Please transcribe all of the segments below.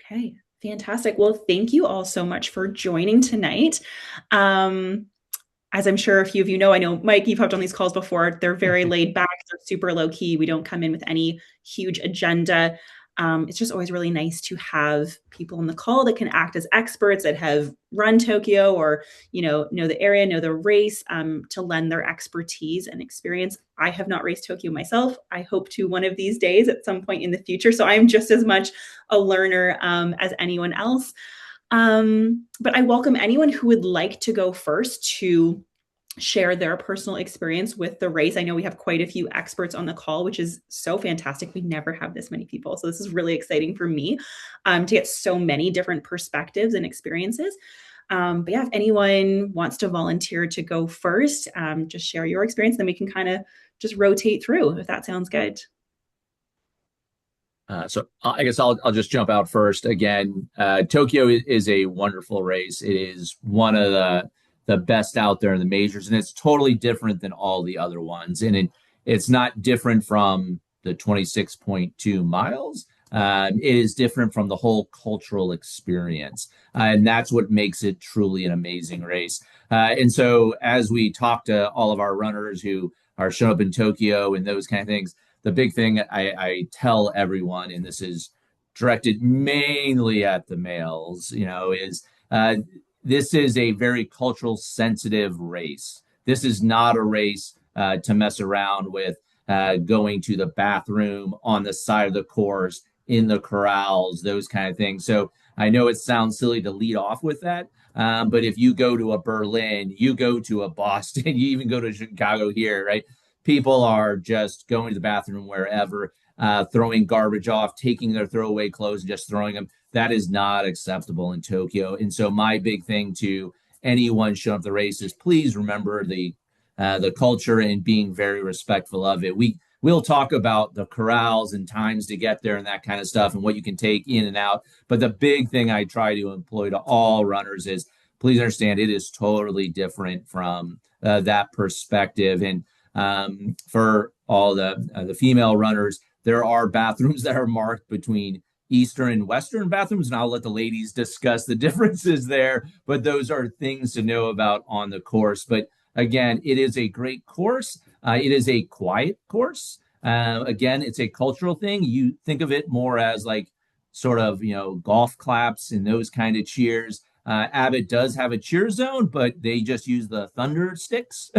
Okay, fantastic. Well, thank you all so much for joining tonight. Um, as I'm sure a few of you know, I know Mike, you've hopped on these calls before. They're very laid back, they're super low key. We don't come in with any huge agenda. It's just always really nice to have people on the call that can act as experts that have run Tokyo or know the area, know the race, to lend their expertise and experience. I have not raced Tokyo myself. I hope to one of these days at some point in the future. So I'm just as much a learner as anyone else. But I welcome anyone who would like to go first to share their personal experience with the race. I know we have quite a few experts on the call, which is so fantastic. We never have this many people. So this is really exciting for me to get so many different perspectives and experiences. But yeah, if anyone wants to volunteer to go first, just share your experience, then we can kind of just rotate through if that sounds good. So I guess I'll just jump out first. Again, Tokyo is a wonderful race. It is one of the best out there in the majors, and it's totally different than all the other ones. And it's not different from the 26.2 miles. It is different from the whole cultural experience, and that's what makes it truly an amazing race. And so, as we talk to all of our runners who are showing up in Tokyo and those kind of things, the big thing I tell everyone, and this is directed mainly at the males, is this is a very cultural sensitive race. This is not a race to mess around with, going to the bathroom on the side of the course, in the corrals, those kind of things. So I know it sounds silly to lead off with that. But if you go to a Berlin, you go to a Boston, you even go to Chicago here, right? People are just going to the bathroom wherever, throwing garbage off, taking their throwaway clothes and just throwing them. That is not acceptable in Tokyo. And so my big thing to anyone showing up the race is please remember the culture and being very respectful of it. We'll talk about the corrals and times to get there and that kind of stuff and what you can take in and out. But the big thing I try to employ to all runners is please understand it is totally different from that perspective. And for all the female runners, there are bathrooms that are marked between Eastern and Western bathrooms, and I'll let the ladies discuss the differences there. But those are things to know about on the course. But again, it is a great course. It is a quiet course. Again, it's a cultural thing. You think of it more as like sort of golf claps and those kind of cheers. Abbott does have a cheer zone, but they just use the thunder sticks.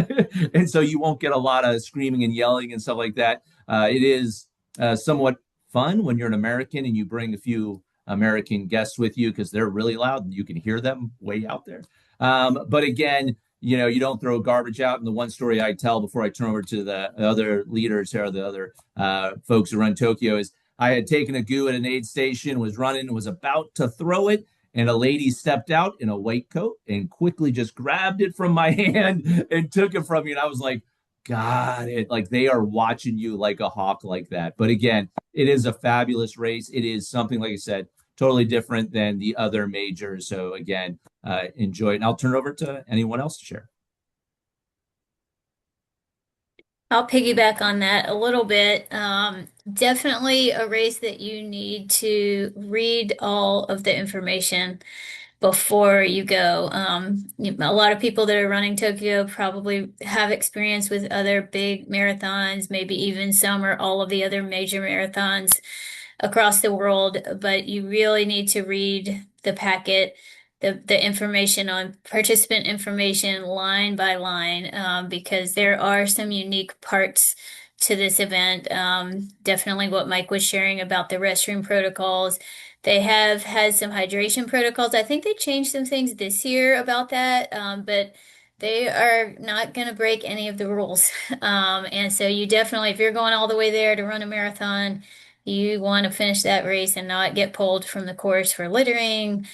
And so you won't get a lot of screaming and yelling and stuff like that. It is somewhat fun when you're an American and you bring a few American guests with you because they're really loud and you can hear them way out there. But again, you don't throw garbage out. And the one story I tell before I turn over to the other leaders here, the other folks who run Tokyo, is I had taken a goo at an aid station, was running, was about to throw it, and a lady stepped out in a white coat and quickly just grabbed it from my hand and took it from me. And I was like, God, it like they are watching you like a hawk like that. But again, it is a fabulous race. It is something, like I said, totally different than the other majors. So again, enjoy it. And I'll turn it over to anyone else to share. I'll piggyback on that a little bit. Definitely a race that you need to read all of the information before you go. A lot of people that are running Tokyo probably have experience with other big marathons, maybe even some or all of the other major marathons across the world, but you really need to read the packet, the information on participant information line by line, because there are some unique parts to this event. Definitely what Mike was sharing about the restroom protocols. They have had some hydration protocols. I think they changed some things this year about that, but they are not going to break any of the rules. And so you definitely, if you're going all the way there to run a marathon, you want to finish that race and not get pulled from the course for littering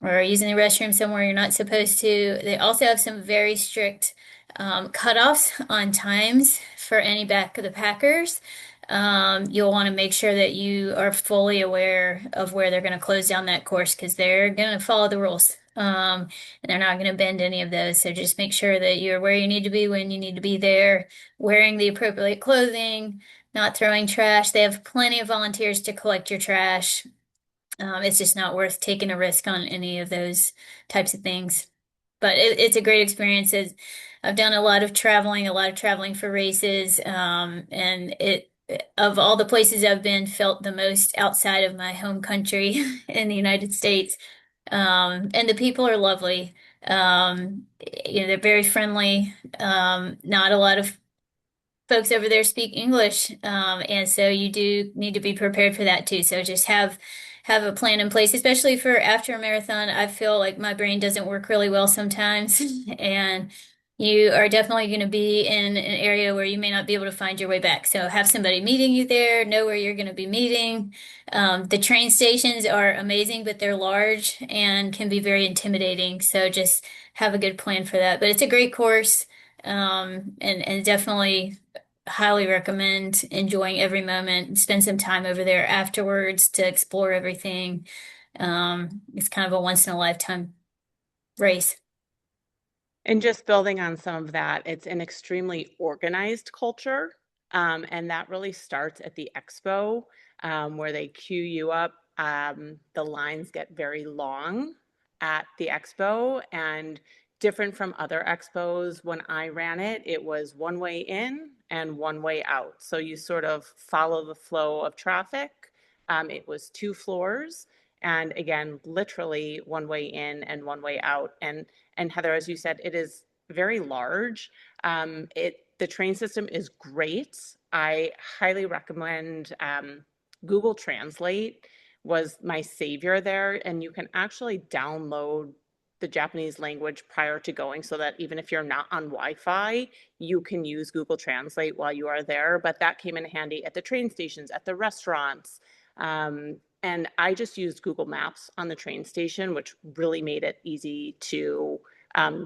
or using the restroom somewhere you're not supposed to. They also have some very strict cutoffs on times for any back of the packers. You'll want to make sure that you are fully aware of where they're going to close down that course because they're going to follow the rules. And they're not going to bend any of those. So just make sure that you're where you need to be when you need to be there, wearing the appropriate clothing, not throwing trash. They have plenty of volunteers to collect your trash. It's just not worth taking a risk on any of those types of things. But it's a great experience. I've done a lot of traveling for races, and it of all the places I've been, felt the most outside of my home country in the United States. And the people are lovely. They're very friendly. Not a lot of folks over there speak English, and so you do need to be prepared for that too. So just have a plan in place, especially for after a marathon. I feel like my brain doesn't work really well sometimes, and you are definitely going to be in an area where you may not be able to find your way back. So have somebody meeting you there, know where you're going to be meeting. The train stations are amazing, but they're large and can be very intimidating. So just have a good plan for that. But it's a great course. And definitely highly recommend enjoying every moment. Spend some time over there afterwards to explore everything. It's kind of a once in a lifetime race. And just building on some of that, it's an extremely organized culture. And that really starts at the expo, where they queue you up. The lines get very long at the expo, and different from other expos. When I ran it, it was one way in and one way out. So you sort of follow the flow of traffic. It was 2 floors. And again, literally one way in and one way out. And Heather, as you said, it is very large. The train system is great. I highly recommend Google Translate was my savior there, and you can actually download the Japanese language prior to going so that even if you're not on Wi-Fi, you can use Google Translate while you are there. But that came in handy at the train stations, at the restaurants. And I just used Google Maps on the train station, which really made it easy to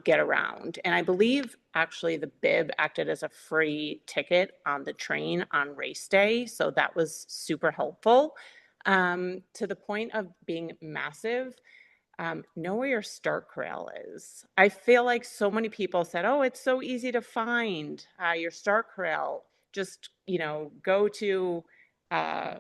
get around. And I believe actually the bib acted as a free ticket on the train on race day. So that was super helpful. To the point of being massive, know where your start corral is. I feel like so many people said, oh, it's so easy to find your start corral. Just, go to, uh,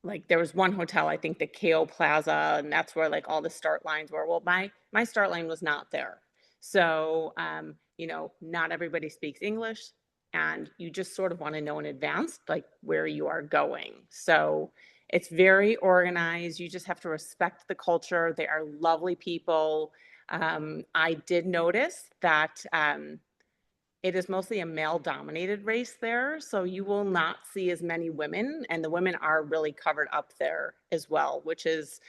like there was one hotel, I think the KO Plaza, and that's where like all the start lines were. Well, my start line was not there. So, not everybody speaks English, and you just sort of want to know in advance like where you are going. So it's very organized. You just have to respect the culture. They are lovely people. I did notice that it is mostly a male dominated race there, so you will not see as many women, and the women are really covered up there as well, which is,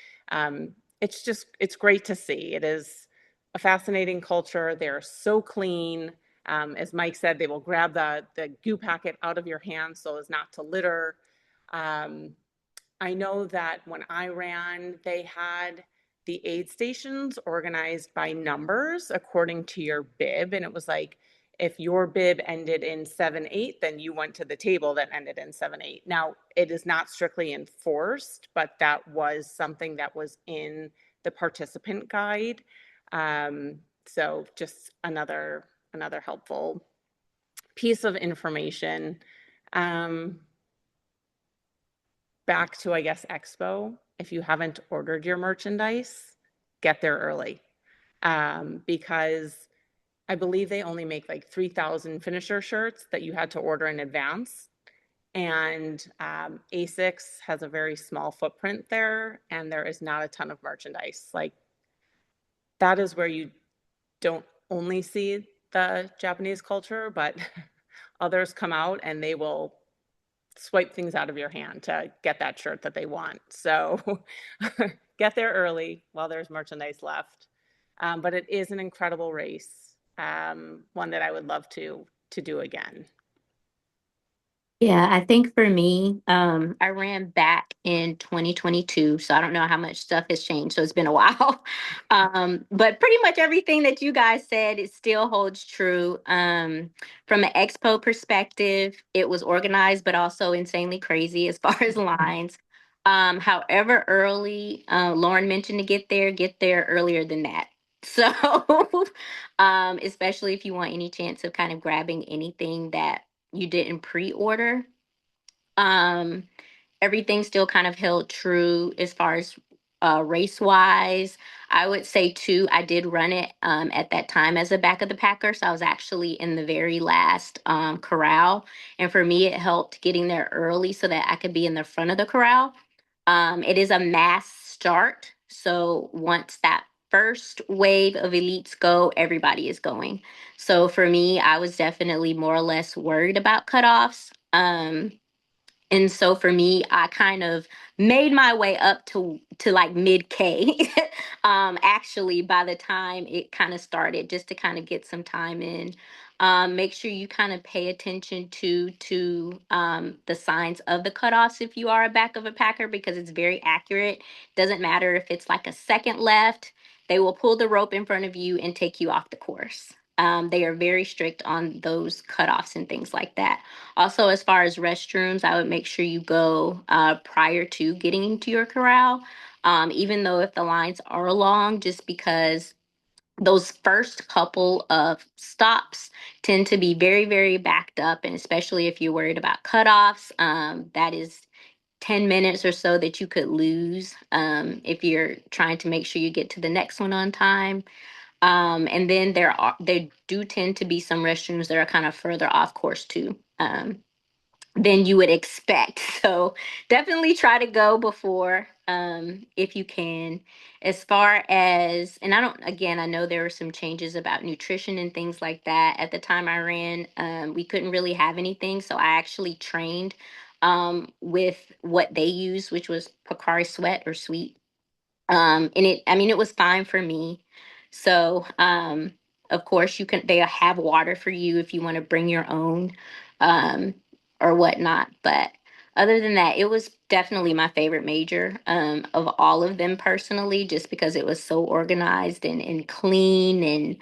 it's great to see. It is a fascinating culture. They're so clean. As Mike said, they will grab the goo packet out of your hand so as not to litter. Um, I know that when I ran, they had the aid stations organized by numbers according to your bib. And it was like, if your bib ended in 7-8, then you went to the table that ended in 7-8. Now, it is not strictly enforced, but that was something that was in the participant guide. So just another helpful piece of information. Back to, I guess, Expo, if you haven't ordered your merchandise, get there early, because I believe they only make like 3,000 finisher shirts that you had to order in advance. And ASICS has a very small footprint there, and there is not a ton of merchandise. Like, that is where you don't only see the Japanese culture, but others come out and they will swipe things out of your hand to get that shirt that they want. So get there early while there's merchandise left. But it is an incredible race, one that I would love to do again. Yeah, I think for me, I ran back in 2022, so I don't know how much stuff has changed. So it's been a while. But pretty much everything that you guys said, it still holds true. From an expo perspective, it was organized, but also insanely crazy as far as lines. However, early, Lauren mentioned to get there earlier than that. So, especially if you want any chance of kind of grabbing anything that you didn't pre-order. Um, everything still kind of held true as far as race wise. I would say too, I did run it at that time as a back of the packer. So I was actually in the very last corral. And for me, it helped getting there early so that I could be in the front of the corral. It is a mass start. So once that first wave of elites go, everybody is going. So for me, I was definitely more or less worried about cutoffs. And so for me, I kind of made my way up to like mid K. Actually, by the time it kind of started, just to kind of get some time in. Make sure you kind of pay attention to the signs of the cutoffs if you are a back of a packer, because it's very accurate. Doesn't matter if it's like a second left, they will pull the rope in front of you and take you off the course. They are very strict on those cutoffs and things like that. Also, as far as restrooms, I would make sure you go prior to getting into your corral, even though if the lines are long, just because those first couple of stops tend to be very, very backed up. And especially if you're worried about cutoffs, that is 10 minutes or so that you could lose if you're trying to make sure you get to the next one on time. And then there do tend to be some restrooms that are kind of further off course too. Than you would expect. So definitely try to go before if you can. As far as, and I don't, again, I know there were some changes about nutrition and things like that. At the time I ran, we couldn't really have anything. So I actually trained with what they use, which was Pocari Sweat or Sweet. And I mean, it was fine for me. So, of course, they have water for you if you want to bring your own, um, or whatnot. But other than that, it was definitely my favorite major, of all of them personally, just because it was so organized and clean. And,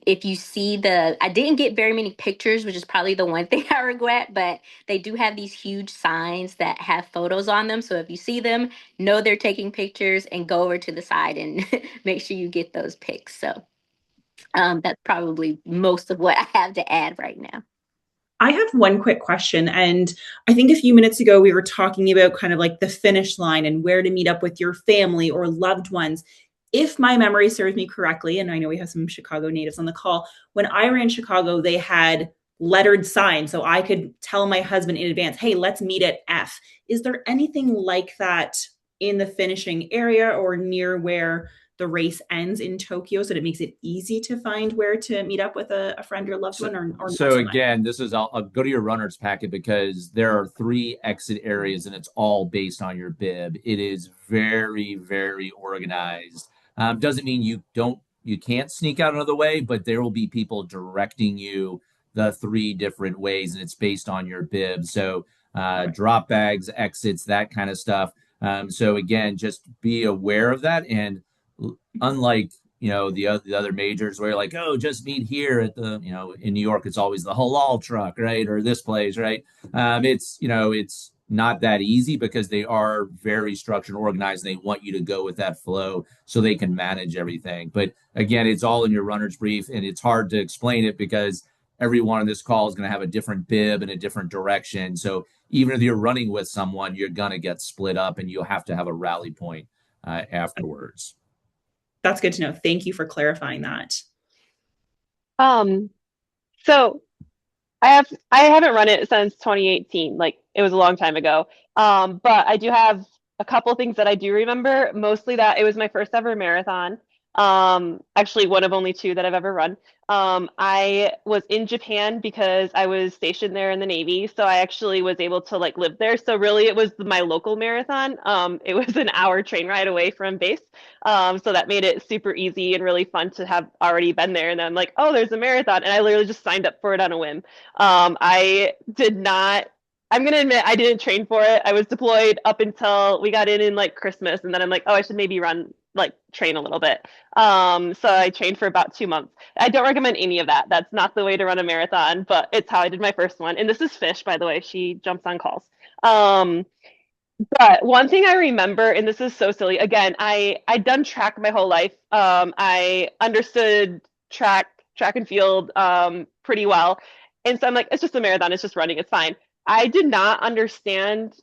if you see I didn't get very many pictures, which is probably the one thing I regret, but they do have these huge signs that have photos on them. So if you see them, know they're taking pictures and go over to the side and make sure you get those pics. So that's probably most of what I have to add right now. I have one quick question. And I think a few minutes ago, we were talking about kind of like the finish line and where to meet up with your family or loved ones. If my memory serves me correctly, and I know we have some Chicago natives on the call, when I ran Chicago, they had lettered signs. So I could tell my husband in advance, hey, let's meet at F. Is there anything like that in the finishing area or near where the race ends in Tokyo so that it makes it easy to find where to meet up with a friend or loved So, one or not so so much? again, I'll go to your runner's packet because there are 3 exit areas and it's all based on your bib. It is very, very organized. Doesn't mean you can't sneak out another way, but there will be people directing you the 3 different ways and it's based on your bib. So, Okay. drop bags, exits, that kind of stuff. So again, just be aware of that. And unlike the other majors where you're like, oh, just meet here at the in New York, it's always the halal truck, right, or this place, right. It's not that easy because they are very structured and organized and they want you to go with that flow so they can manage everything. But again, it's all in your runner's brief and it's hard to explain it because everyone on this call is going to have a different bib and a different direction. So even if you're running with someone, you're going to get split up and you'll have to have a rally point afterwards. That's good to know. Thank you for clarifying that. Um, so I haven't run it since 2018. Like it was a long time ago. But I do have a couple things that I do remember. Mostly that it was my first ever marathon. Actually one of only 2 that I've ever run. I was in Japan because I was stationed there in the Navy, so I actually was able to like live there. So really it was my local marathon. It was an hour train ride away from base. So that made it super easy and really fun to have already been there. And then I'm like, oh, there's a marathon. And I literally just signed up for it on a whim. I did not, I'm going to admit, I didn't train for it. I was deployed up until we got in like Christmas. And then I'm like, oh, I should maybe train a little bit. So I trained for about 2 months. I don't recommend any of that. That's not the way to run a marathon, but it's how I did my first one. And this is Fish, by the way. She jumps on calls. But one thing I remember, and this is so silly, again, I'd done track my whole life. I understood track and field pretty well. And so I'm like, it's just a marathon, it's just running, it's fine. I did not understand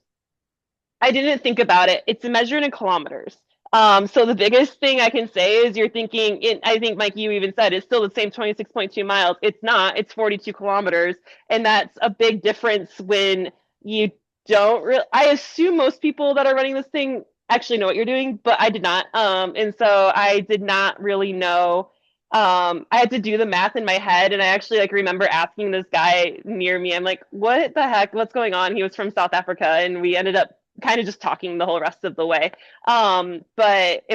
I didn't think about it. It's measured in kilometers. So the biggest thing I can say is you're thinking, I think, Mike, you even said it's still the same 26.2 miles. It's not, it's 42 kilometers. And that's a big difference when you don't really, I assume most people that are running this thing actually know what you're doing, but I did not. And so I did not really know. I had to do the math in my head, and I actually like remember asking this guy near me, I'm like, what the heck, what's going on? He was from South Africa, and we ended up kind of just talking the whole rest of the way. And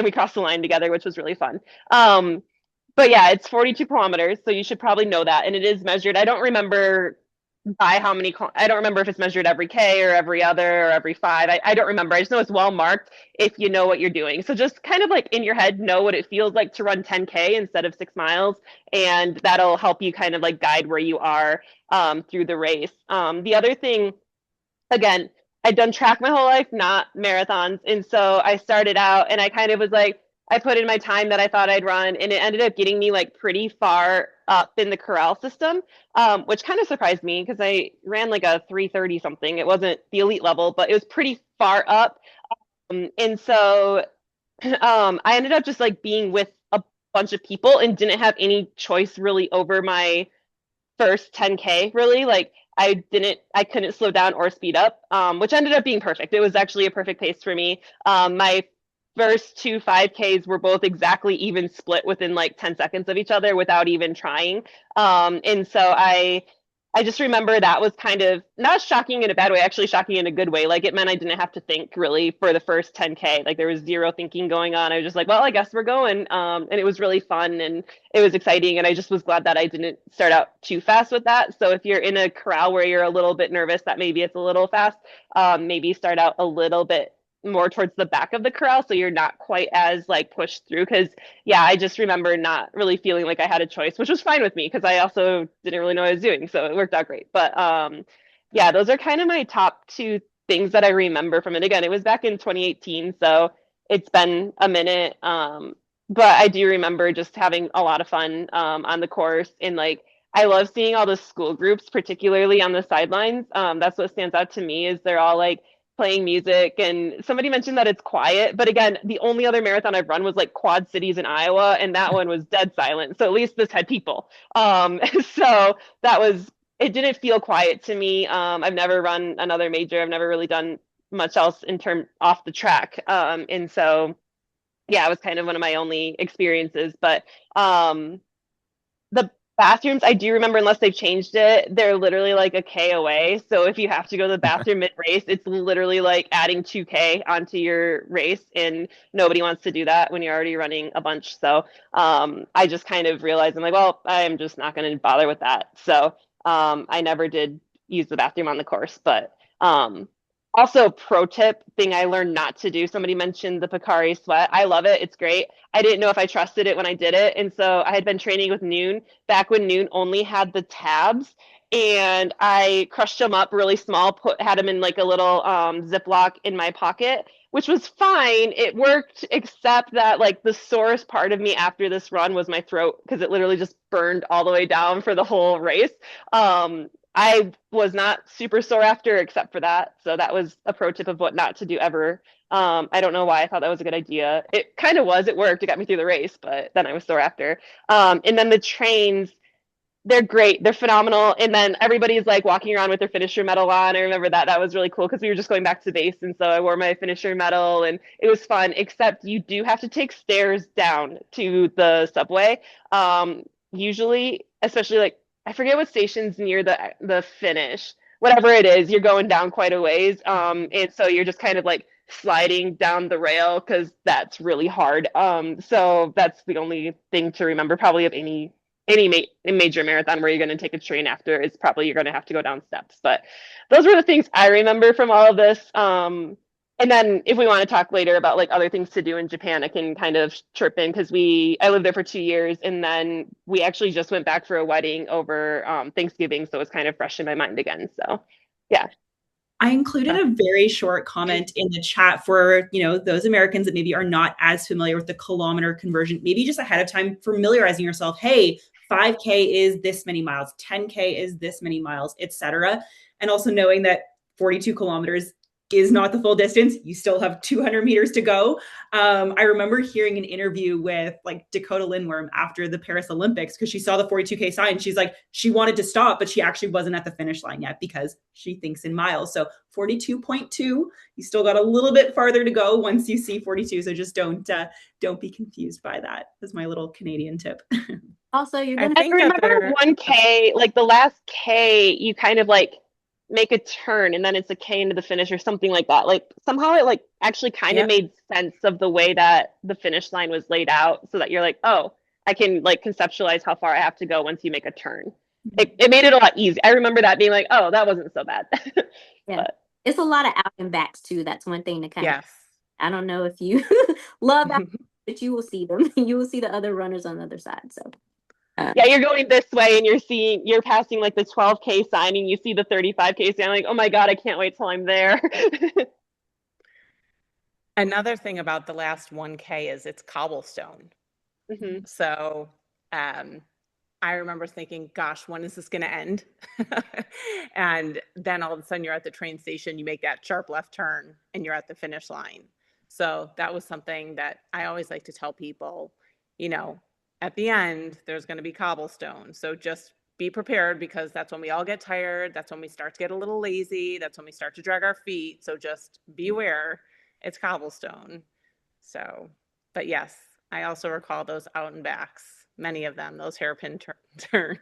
we crossed the line together, which was really fun. But yeah, it's 42 kilometers, so you should probably know that. And it is measured. I don't remember by how many, I don't remember if it's measured every K or every other or every five. I don't remember. I just know it's well marked if you know what you're doing. So just kind of like in your head, know what it feels like to run 10K instead of 6 miles. And that'll help you kind of like guide where you are through the race. The other thing, again, I'd done track my whole life, not marathons. And so I started out and I kind of was like, I put in my time that I thought I'd run, and it ended up getting me like pretty far up in the corral system, which kind of surprised me because I ran like a 3:30 something. It wasn't the elite level, but it was pretty far up. And so I ended up just like being with a bunch of people and didn't have any choice really over my first 10K really. Like I couldn't slow down or speed up, which ended up being perfect. It was actually a perfect pace for me. My first two 5Ks were both exactly even split within like 10 seconds of each other without even trying. And so I just remember that was kind of not shocking in a bad way, actually shocking in a good way. Like it meant I didn't have to think really for the first 10K. Like there was zero thinking going on. I was just like, well, I guess we're going. And it was really fun and it was exciting. And I just was glad that I didn't start out too fast with that. So if you're in a corral where you're a little bit nervous that maybe it's a little fast, maybe start out a little bit more towards the back of the corral so you're not quite as like pushed through. Because yeah, I just remember not really feeling like I had a choice, which was fine with me because I also didn't really know what I was doing, so it worked out great. But yeah, those are kind of my top two things that I remember from it. Again, it was back in 2018, so it's been a minute. But I do remember just having a lot of fun on the course, and like I love seeing all the school groups, particularly on the sidelines. That's what stands out to me is they're all like playing music, and somebody mentioned that it's quiet, but again, the only other marathon I've run was like Quad Cities in Iowa, and that one was dead silent, so at least this had people. So that was, it didn't feel quiet to me. I've never run another major. I've never really done much else in term off the track, and so yeah, it was kind of one of my only experiences. But the bathrooms, I do remember, unless they've changed it, they're literally like a K away. So if you have to go to the bathroom mid race, it's literally like adding 2K onto your race, and nobody wants to do that when you're already running a bunch. So I just kind of realized I'm like, well, I'm just not going to bother with that. So I never did use the bathroom on the course, but also, pro tip thing I learned not to do. Somebody mentioned the Picari sweat. I love it. It's great. I didn't know if I trusted it when I did it. And so I had been training with Noon back when Noon only had the tabs. And I crushed them up really small, had them in like a little Ziploc in my pocket, which was fine. It worked, except that like the sorest part of me after this run was my throat because it literally just burned all the way down for the whole race. I was not super sore after except for that. So that was a pro tip of what not to do ever. I don't know why I thought that was a good idea. It kind of was, it worked. It got me through the race, but then I was sore after. And then the trains, they're great. They're phenomenal. And then everybody's like walking around with their finisher medal on. I remember that. That was really cool because we were just going back to base. And so I wore my finisher medal and it was fun, except you do have to take stairs down to the subway. Usually, especially like, I forget what station's near the finish. Whatever it is, you're going down quite a ways. And so you're just kind of like sliding down the rail because that's really hard. So that's the only thing to remember probably of any major marathon where you're going to take a train after is probably you're going to have to go down steps. But those were the things I remember from all of this. And then if we want to talk later about like other things to do in Japan, I can kind of chirp in because I lived there for 2 years, and then we actually just went back for a wedding over Thanksgiving, so it's kind of fresh in my mind again. So yeah. I included a very short comment in the chat for, those Americans that maybe are not as familiar with the kilometer conversion, maybe just ahead of time, familiarizing yourself. Hey, 5K is this many miles, 10K is this many miles, etc. And also knowing that 42 kilometers is not the full distance. You still have 200 meters to go. I remember hearing an interview with like Dakota Lindworm after the Paris Olympics because she saw the 42K sign. She's like, she wanted to stop, but she actually wasn't at the finish line yet because she thinks in miles. So 42.2, you still got a little bit farther to go once you see 42. So just don't be confused by that. That's my little Canadian tip. Also, you're I gonna I think that remember there, 1K, like the last K, you kind of like make a turn and then it's a K into the finish or something like that. Like somehow it like actually kind of yep. made sense of the way that the finish line was laid out so that you're like, oh, I can like conceptualize how far I have to go once you make a turn. It made it a lot easier. I remember that being like, oh, that wasn't so bad. yeah. But It's a lot of out and backs too. That's one thing to kind of Yes. I don't know if you love out, but you will see them. You will see the other runners on the other side. So yeah, you're going this way and you're passing like the 12K sign and you see the 35K sign, like, oh my God, I can't wait till I'm there. Another thing about the last 1K is it's cobblestone. Mhm. So I remember thinking, gosh, when is this going to end? And then all of a sudden you're at the train station, you make that sharp left turn and you're at the finish line. So that was something that I always like to tell people, you know, at the end, there's going to be cobblestone. So just be prepared because that's when we all get tired. That's when we start to get a little lazy. That's when we start to drag our feet. So just beware, it's cobblestone. So, but yes, I also recall those out and backs, many of them, those hairpin turns.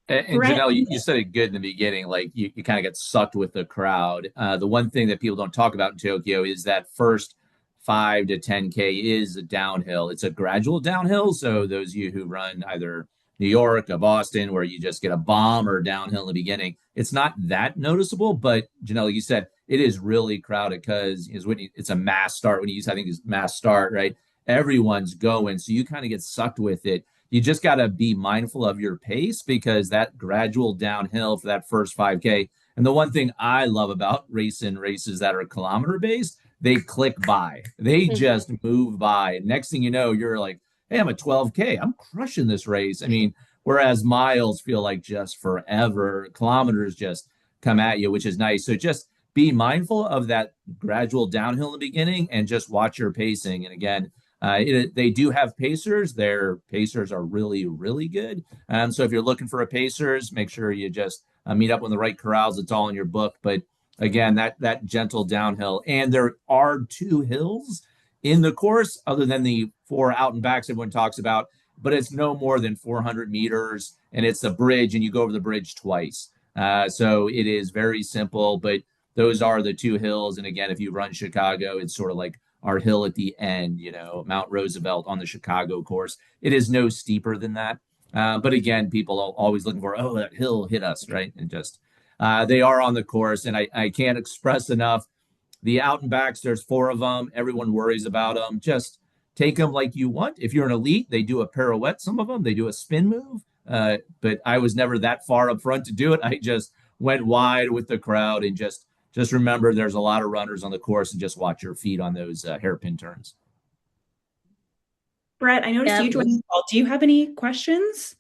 And Brett, Janelle, you said it good in the beginning. Like you kind of get sucked with the crowd. The one thing that people don't talk about in Tokyo is that first 5 to 10K is a downhill. It's a gradual downhill. So those of you who run either New York or Boston, where you just get a bomb or downhill in the beginning, it's not that noticeable. But Janelle, you said it is really crowded because it's a mass start. When you use, I think, it's mass start, right? Everyone's going, so you kind of get sucked with it. You just got to be mindful of your pace because that gradual downhill for that first 5K. And the one thing I love about racing races that are kilometer based, they click by. They just move by. Next thing you know, you're like, hey, I'm a 12K. I'm crushing this race. I mean, whereas miles feel like just forever, kilometers just come at you, which is nice. So just be mindful of that gradual downhill in the beginning and just watch your pacing. And again, they do have pacers. Their pacers are really, really good. So if you're looking for a pacers, make sure you just meet up with the right corrals. It's all in your book. But again, that gentle downhill, and there are 2 hills in the course, other than the 4 out and backs everyone talks about. But it's no more than 400 meters, and it's a bridge, and you go over the bridge twice. So it is very simple, but those are the 2 hills. And again, if you run Chicago, it's sort of like our hill at the end, Mount Roosevelt on the Chicago course. It is no steeper than that. But again, people are always looking for, oh, that hill hit us, right? And just they are on the course. And I can't express enough the out and backs. There's 4 of them. Everyone worries about them. Just take them like you want. If you're an elite, they do a pirouette, some of them, they do a spin move. But I was never that far up front to do it. I just went wide with the crowd and just remember there's a lot of runners on the course and just watch your feet on those hairpin turns. Brett, I noticed you joined the call. Do you have any questions?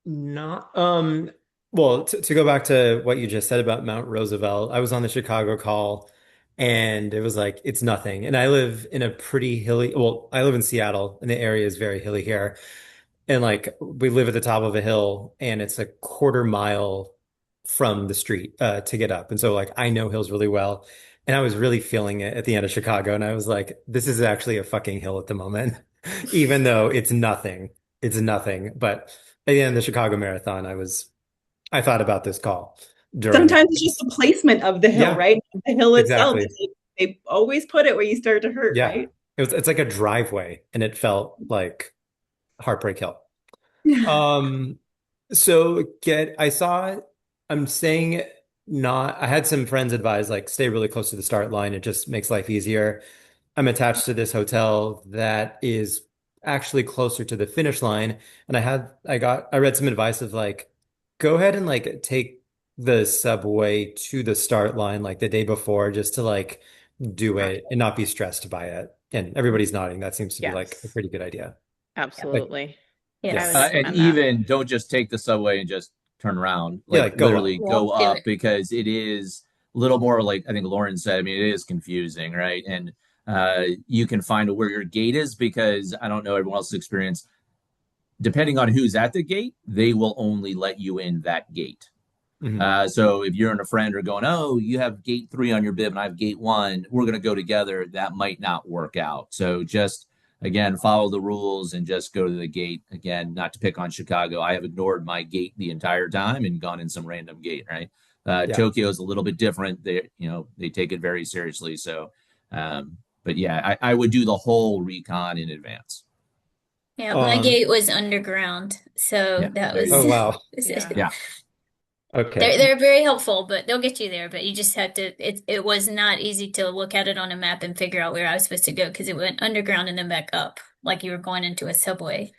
Not well, to go back to what you just said about Mount Roosevelt, I was on the Chicago call and it was like it's nothing. And I live in a pretty hilly, well, I live in Seattle and the area is very hilly here. And like we live at the top of a hill and it's a quarter mile from the street to get up. And so like I know hills really well. And I was really feeling it at the end of Chicago. And I was like, this is actually a fucking hill at the moment, even though it's nothing. It's nothing. But at the end of the Chicago Marathon, I thought about this call during. Sometimes it's just the placement of the hill, Yeah, right? The hill itself, exactly. they always put it where you start to hurt, Yeah. right? It's like a driveway and it felt like Heartbreak Hill. Um, so I saw, I'm saying not, I had some friends advise like stay really close to the start line. It just makes life easier. I'm attached to this hotel that is actually closer to the finish line. And I read some advice of like, go ahead and like take the subway to the start line like the day before just to like do it and not be stressed by it. And everybody's nodding. That seems to be like a Yes, pretty good idea. Like, absolutely. I Yes. would And recommend that. even don't just take the subway and just turn around, Yeah, like like go up. literally Walk go to up, it. because it is a little more like I think Lauren said. I mean, it is confusing, right? And you can find where your gate is, because I don't know everyone else's experience. Depending on who's at the gate, they will only let you in that gate. Mhm. So if you're and a friend are going, oh, you have gate 3 on your bib and I have gate 1, we're going to go together. That might not work out. So just, again, follow the rules and just go to the gate. Again, not to pick on Chicago. I have ignored my gate the entire time and gone in some random gate, right? Yeah. Tokyo is a little bit different. They take it very seriously. So, but yeah, I would do the whole recon in advance. Yeah, my Um, gate was underground, so Yeah, that there you was oh go. wow. Yeah. Yeah. Okay. they're very helpful, but they'll get you there. But you just have to. It was not easy to look at it on a map and figure out where I was supposed to go because it went underground and then back up, like you were going into a subway.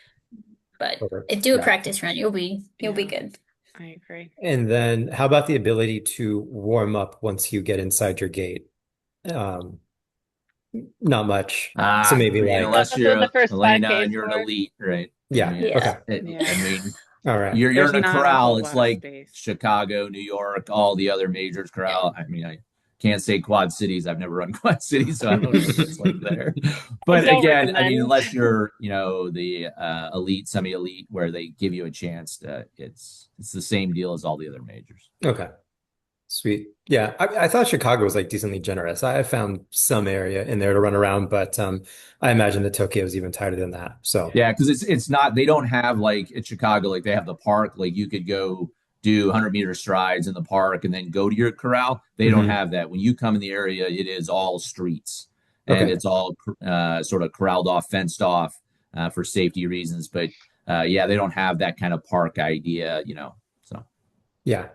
But Perfect. do a Yeah. practice run, you'll be Yeah. good. I agree. And then how about the ability to warm up once you get inside your gate? Um, Not much. So I maybe mean, like, unless That's what you're the first Elena 5K and is you're an for. elite, right? I yeah. mean, Yeah. Okay. I Yeah. mean, All right. you're There's in a not a corral. whole It's lot of like space. Chicago, New York, all the other majors Yeah. corral. I mean, I can't say Quad Cities. I've never run Quad Cities, so I don't know what it's like there. I But don't again, I mean, recommend. unless you're, the elite, semi-elite, where they give you a chance to, it's the same deal as all the other majors. Okay. Sweet. Yeah. I thought Chicago was like decently generous. I found some area in there to run around, but I imagine that Tokyo is even tighter than that. So Yeah, because it's not, they don't have like at Chicago, like they have the park, like you could go do 100-meter strides in the park and then go to your corral. They don't mhm. have that. When you come in the area, it is all streets and Okay. it's all sort of corralled off, fenced off for safety reasons. But yeah, they don't have that kind of park idea. So Yeah.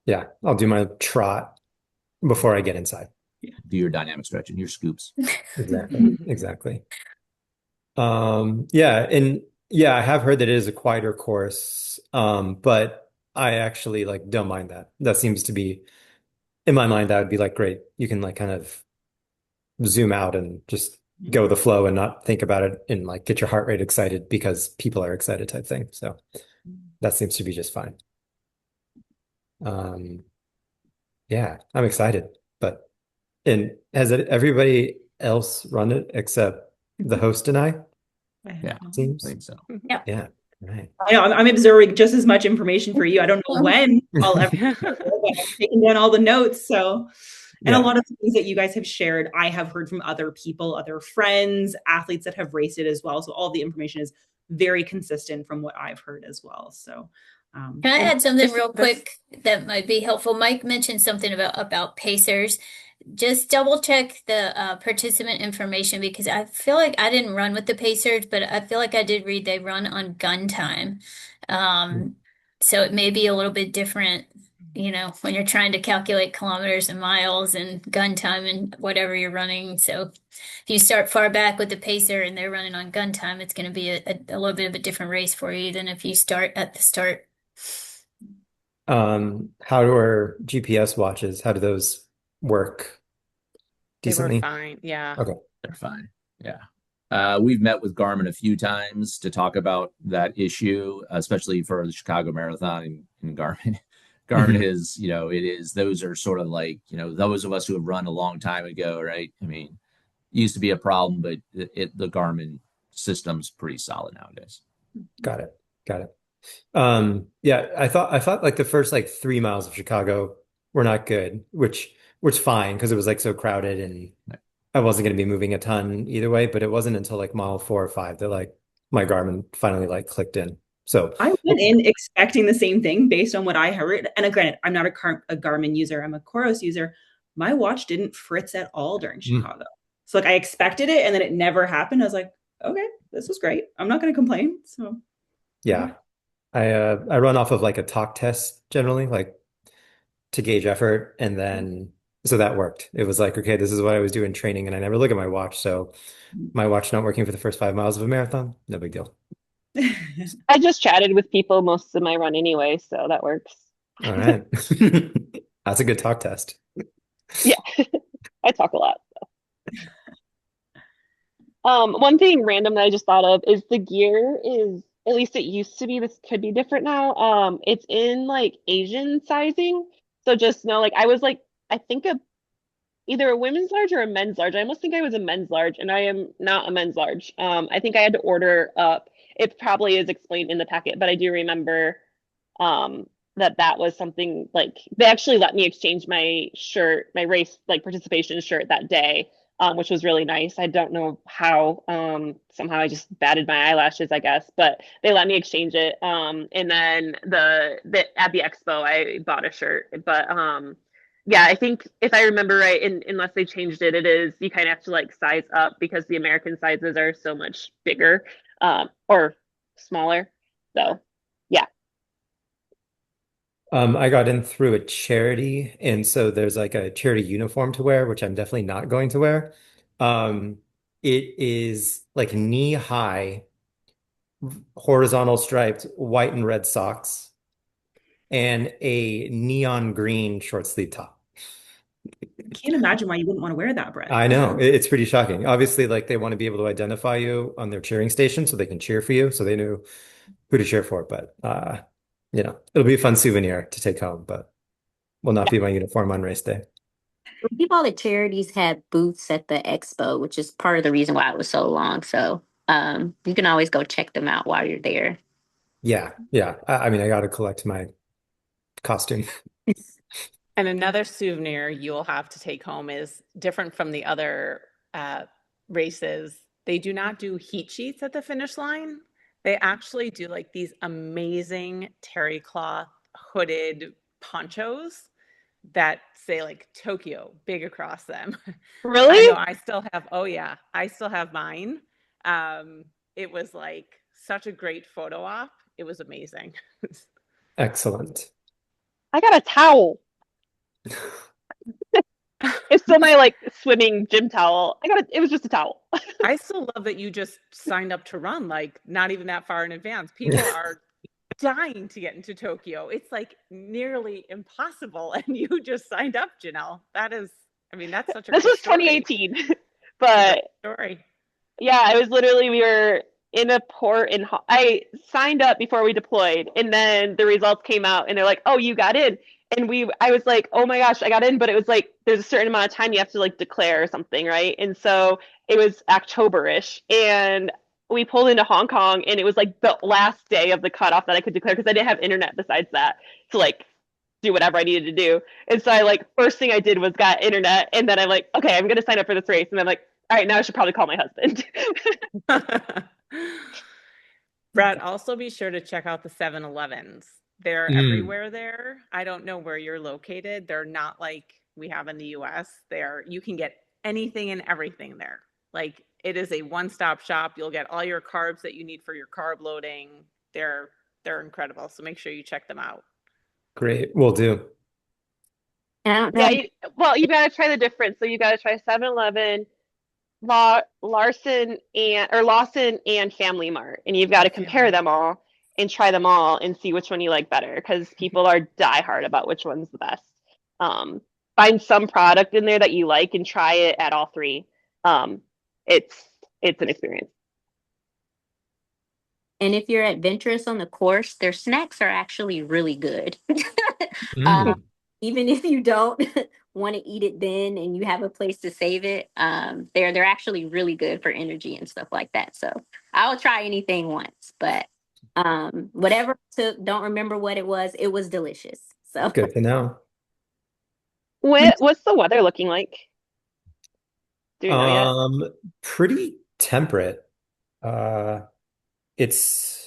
Yeah. I'll do my trot before I get inside. do your dynamic stretching, your scoops. Exactly. Exactly. Yeah, and yeah, I have heard that it is a quieter course. But I actually like don't mind that. That seems to be in my mind, that would be like great. You can like kind of zoom out and just go with the flow and not think about it and like get your heart rate excited because people are excited type thing. So that seems to be just fine. Um, yeah, I'm excited. But and everybody else run it except the host and I, Yeah, I seems? think so. Yeah. Yeah, right. I know I'm absorbing just as much information for you. I don't know when I'll ever, but I'm taking down all the notes. So, and a Yeah. lot of things that you guys have shared, I have heard from other people, other friends, athletes that have raced it as well. So all the information is very consistent from what I've heard as well. So, Can I and add something just real quick that might be helpful? Mike mentioned something about pacers. Just double check the participant information because I feel like I didn't run with the pacers, but I feel like I did read they run on gun time. Um, so it may be a little bit different, when you're trying to calculate kilometers and miles and gun time and whatever you're running. So if you start far back with the pacer and they're running on gun time, it's going to be a little bit of a different race for you than if you start at the start. How do our GPS watches, how do those work They were decently? fine. Yeah. Okay. They're fine. Yeah. We've met with Garmin a few times to talk about that issue, especially for the Chicago Marathon and Garmin. Garmin Mhm. is, those are sort of like, those of us who have run a long time ago, right? I mean, it used to be a problem, but the Garmin system's pretty solid nowadays. Got it. Got it. Yeah, I thought like the first like 3 miles of Chicago were not good, which fine because it was like so crowded and I wasn't going to be moving a ton either way, but it wasn't until like mile 4 or 5 that like my Garmin finally like clicked in. So I went in expecting the same thing based on what I heard. And granted, I'm not a Garmin user, I'm a Coros user. My watch didn't fritz at all during mm, Chicago. So like I expected it and then it never happened. I was like, okay, this was great. I'm not going to complain. So yeah, I run off of like a talk test generally, like to gauge effort, and then so that worked. It was like, okay, this is what I was doing training, and I never look at my watch, so my watch not working for the first 5 miles of a marathon, no big deal. I just chatted with people most of my run anyway, so that works. All right. That's a good talk test. Yeah, I talk a lot. One thing random that I just thought of is the gear is at least it used to be, this could be different now. It's in like Asian sizing. So just know, like I was like, I think either a women's large or a men's large. I almost think I was a men's large, and I am not a men's large. I think I had to order up. It probably is explained in the packet, but I do remember um that was something like they actually let me exchange my shirt, my race like participation shirt that day, which was really nice. I don't know how. Somehow I just batted my eyelashes, I guess, but they let me exchange it. And then the at the expo I bought a shirt, but yeah, I think if I remember right, unless they changed it, it is you kind of have to like size up because the American sizes are so much bigger, or smaller. So, yeah. I got in through a charity, and so there's like a charity uniform to wear, which I'm definitely not going to wear. Um, it is like knee high, horizontal striped white and red socks, and a neon green short sleeve top. I can't imagine why you wouldn't want to wear that, Brett. I know it's pretty shocking. Obviously, like they want to be able to identify you on their cheering station so they can cheer for you, so they knew who to cheer for. But it'll be a fun souvenir to take home, but will not be my uniform on race day. People the charities had booths at the expo, which is part of the reason why it was so long. So you can always go check them out while you're there. Yeah, yeah. I mean, I got to collect my costume. And another souvenir you'll have to take home is different from the other races. They do not do heat sheets at the finish line. They actually do like these amazing terry cloth hooded ponchos that say like Tokyo big across them. I know Really? I still have, oh yeah, I still have mine. It was like such a great photo op. It was amazing. Excellent. I got a towel. It's still my like swimming gym towel. It was just a towel. I still love that you just signed up to run, like not even that far in advance. People are dying to get into Tokyo. It's like nearly impossible. And you just signed up, Janelle. That is, I mean, that's such a This great was story. 2018, A great but story. yeah, I was literally we were in a port in I signed up before we deployed, and then the results came out and they're like, "Oh, you got in." And I was like, "Oh my gosh, I got in," but it was like there's a certain amount of time you have to like declare or something, right? And so it was October-ish, and we pulled into Hong Kong, and it was like the last day of the cutoff that I could declare because I didn't have internet besides that to like do whatever I needed to do. And so I like first thing I did was got internet, and then I'm like, okay, I'm gonna sign up for this race, and I'm like, all right, now I should probably call my husband. Brett, also be sure to check out the 7-Elevens. They're Mm, everywhere there. I don't know where you're located. They're not like we have in the US. You can get anything and everything there. Like it is a one-stop shop. You'll get all your carbs that you need for your carb loading. They're they're incredible. So make sure you check them out. great. Will do. And I don't Yeah, know. well, you gotta try the difference. So you gotta try 7-Eleven, Lawson and Family Mart, and you've got to compare them all and try them all and see which one you like better because people are diehard about which one's the best. Um, find some product in there that you like and try it at all three. Um, it's it's an experience. And if you're adventurous on the course, their snacks are actually really good. uh, Mm, even if you don't want to eat it then and you have a place to save it, they're actually really good for energy and stuff like that. So I'll try anything once, but whatever it took, don't remember what it was delicious. So good to know. What's the weather looking like? Do we know yet? Um, Pretty temperate. Uh, it's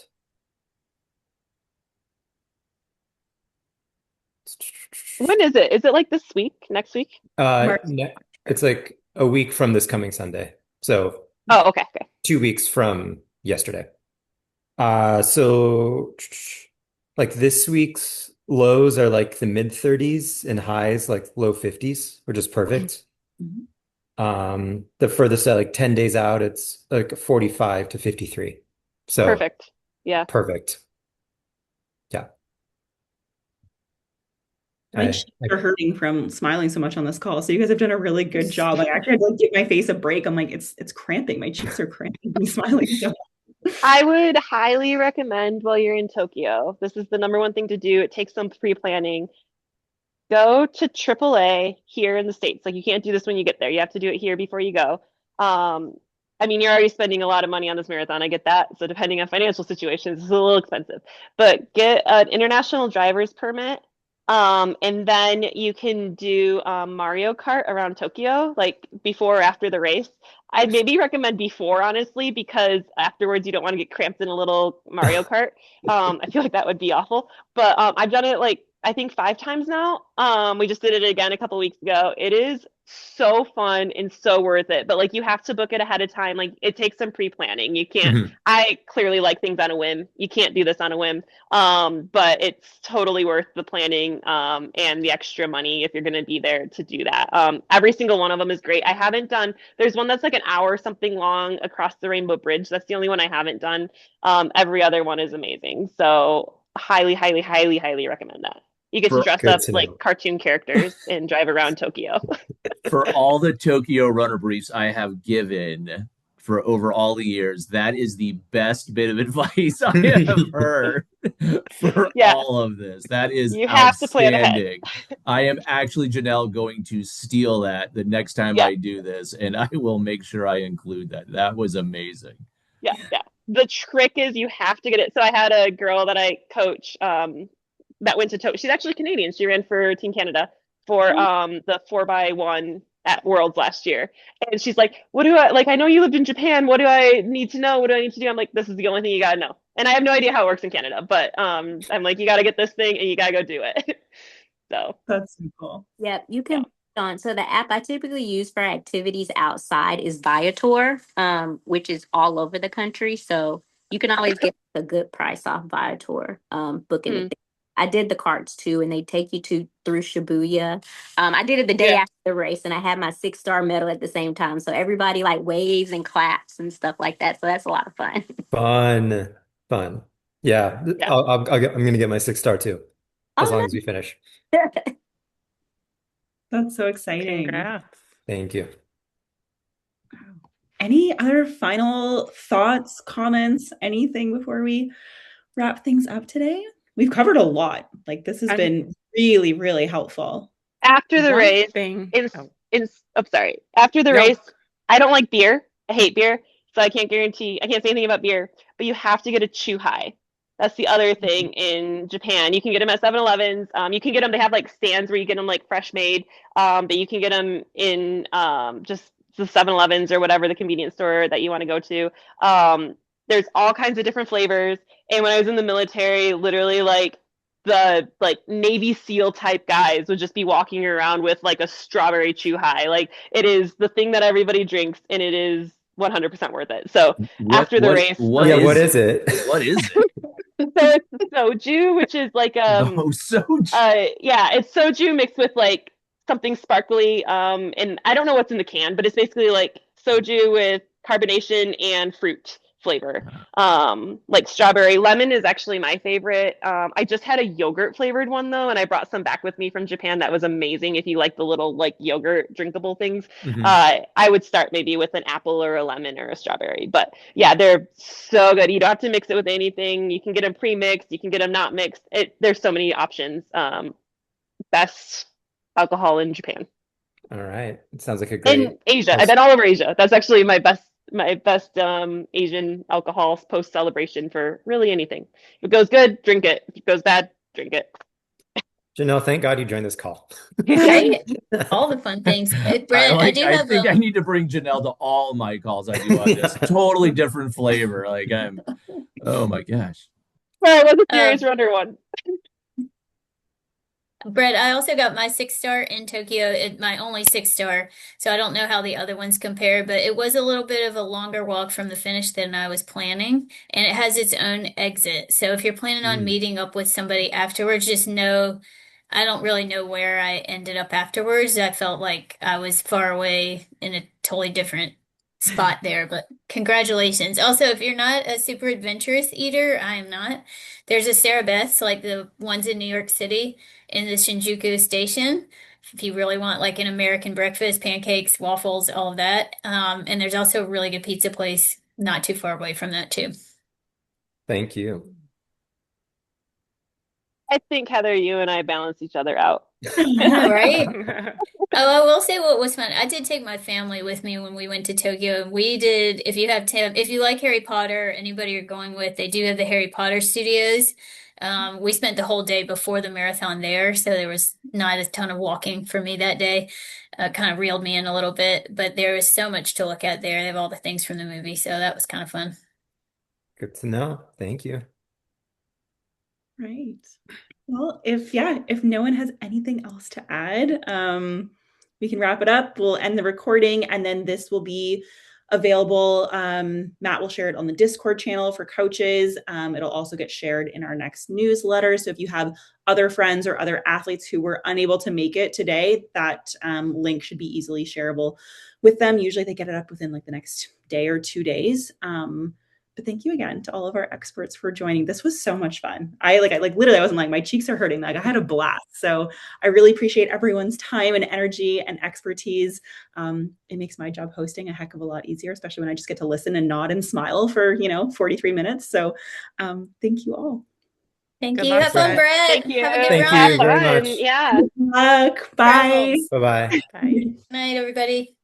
When is it? Is it like this week? Next week? Mark, it's like a week from this coming Sunday. So Oh, okay, okay. 2 weeks from yesterday. So like this week's lows are like the mid 30s and highs like low 50s, which is perfect. Mhm. The furthest out, like 10 days out, it's like 45 to 53. So Perfect. Yeah. perfect. Yeah. my cheeks I are hurting from smiling so much on this call. So you guys have done a really good job. Like I actually had to like give my face a break. I'm like, it's cramping. My cheeks are cramping from smiling so much. I would highly recommend while you're in Tokyo. This is the number one thing to do. It takes some pre-planning. Go to AAA here in the States. Like you can't do this when you get there. You have to do it here before you go. Um, I mean, you're already spending a lot of money on this marathon. I get that. So depending on financial situations, it's a little expensive. But get an international driver's permit. And then you can do Mario Kart around Tokyo, like before or after the race. I'd maybe recommend before, honestly, because afterwards you don't want to get cramped in a little Mario Kart. I feel like that would be awful. But I've done it like I think 5 times now. We just did it again a couple weeks ago. It is so fun and so worth it. But like you have to book it ahead of time. Like it takes some pre-planning. You can't. Mhm. I clearly like things on a whim. You can't do this on a whim. But it's totally worth the planning and the extra money if you're going to be there to do that. Every single one of them is great. I haven't done. There's one that's like an hour something long across the Rainbow Bridge. That's the only one I haven't done. Every other one is amazing. So highly, highly, highly, highly recommend that. You get to For dress Good up to like know. cartoon characters and drive around Tokyo. for all the Tokyo runner briefs I have given for over all the years, that is the best bit of advice I have heard for Yeah, all of this. That is you have to plan ahead. outstanding. I am actually, Janelle, going to steal that the next time Yeah, I do this, and I will make sure I include that. That was amazing. yeah, yeah. The trick is you have to get it. So I had a girl that I coach that went to Tokyo. She's actually Canadian. She ran for Team Canada for the 4x1 at Worlds last year. And she's like, what do I like? I know you lived in Japan. What do I need to know? What do I need to do? I'm like, this is the only thing you gotta know. And I have no idea how it works in Canada, but I'm like, you gotta get this thing and you gotta go do it. So That's so cool. Yep, you yeah. can put it on. So the app I typically use for activities outside is Viator, which is all over the country. So you can always get a good price off Viator, booking it Mm, there. I did the carts too, and they take you to through Shibuya. I did it the day yeah. after the race, and I had my 6-star medal at the same time. So everybody like waves and claps and stuff like that. So that's a lot of fun. Fun, fun. Yeah, Yeah. I'm gonna get my 6 star too, as long Oh as we finish. no. That's so exciting. Congrats. Thank you. Any other final thoughts, comments, anything before we wrap things up today? We've covered a lot. Like this has And been really, really helpful. After the one race, thing, oh, in I'm sorry. After the no, race, I don't like beer. I hate beer, so I can't say anything about beer, but you have to get a chew high. That's the other thing in Japan. You can get them at 7-Elevens. You can get them, they have like stands where you get them like fresh made. But you can get them in just the 7-Elevens or whatever the convenience store that you want to go to. There's all kinds of different flavors. And when I was in the military, literally the like Navy SEAL type guys would just be walking around with like a strawberry chew high. Like it is the thing that everybody drinks, and it is 100% worth it. So What after the race, what Yeah, what is it? is it? What is it? so it's soju, which is like Oh, so yeah, it's soju mixed with like something sparkly. And I don't know what's in the can, but it's basically like soju with carbonation and fruit flavor. Like strawberry lemon is actually my favorite. I just had a yogurt flavored one though, and I brought some back with me from Japan. That was amazing. If you like the little like yogurt drinkable things, Mhm. I would start maybe with an apple or a lemon or a strawberry. But yeah, they're so good. You don't have to mix it with anything. You can get them pre-mixed. You can get them not mixed. There's so many options. Best alcohol in Japan. All right. It sounds like a In great Asia. I've post. been all over Asia. That's actually my best Asian alcohol post celebration for really anything. If it goes good, drink it. If it goes bad, drink it. Janelle, thank God you joined this call. Right? All the fun things. Brett, I do I have think I need to bring Janelle to all my calls I do on this. Totally different flavor. Like I'm oh my gosh. Well, it was a um serious runner one. Brett, I also got my 6-star in Tokyo, my only 6-star. So I don't know how the other ones compare, but it was a little bit of a longer walk from the finish than I was planning. And it has its own exit. So if you're planning on Mm. meeting up with somebody afterwards, just know I don't really know where I ended up afterwards. I felt like I was far away in a totally different spot there, but congratulations. Also, if you're not a super adventurous eater, I am not. There's a Sarah Beth's, like the ones in New York City in the Shinjuku station. If you really want like an American breakfast, pancakes, waffles, all of that. And there's also a really good pizza place not too far away from that too. Thank you. I think Heather, you and I balance each other out. Right? Oh, I will say what was fun. I did take my family with me when we went to Tokyo, and we did. If you like Harry Potter, anybody you're going with, they do have the Harry Potter studios. We spent the whole day before the marathon there, so there was not a ton of walking for me that day. Kind of reeled me in a little bit, but there was so much to look at there. They have all the things from the movie, so that was kind of fun. Good to know. Thank you. Right. Well, if no one has anything else to add, we can wrap it up. We'll end the recording, and then this will be available. Matt will share it on the Discord channel for coaches. It'll also get shared in our next newsletter. So if you have other friends or other athletes who were unable to make it today, that link should be easily shareable with them. Usually they get it up within like the next day or 2 days. But thank you again to all of our experts for joining. This was so much fun. I literally, I wasn't like, my cheeks are hurting. Like I had a blast. So I really appreciate everyone's time and energy and expertise. It makes my job hosting a heck of a lot easier, especially when I just get to listen and nod and smile for, 43 minutes. So thank you all. Thank Good you. luck, Have fun, Brett. Brett. Thank you. Have a good Thank run. you very Fun. much. Yeah. Good luck. Bye. Travels. Bye-bye. Bye. Night, everybody.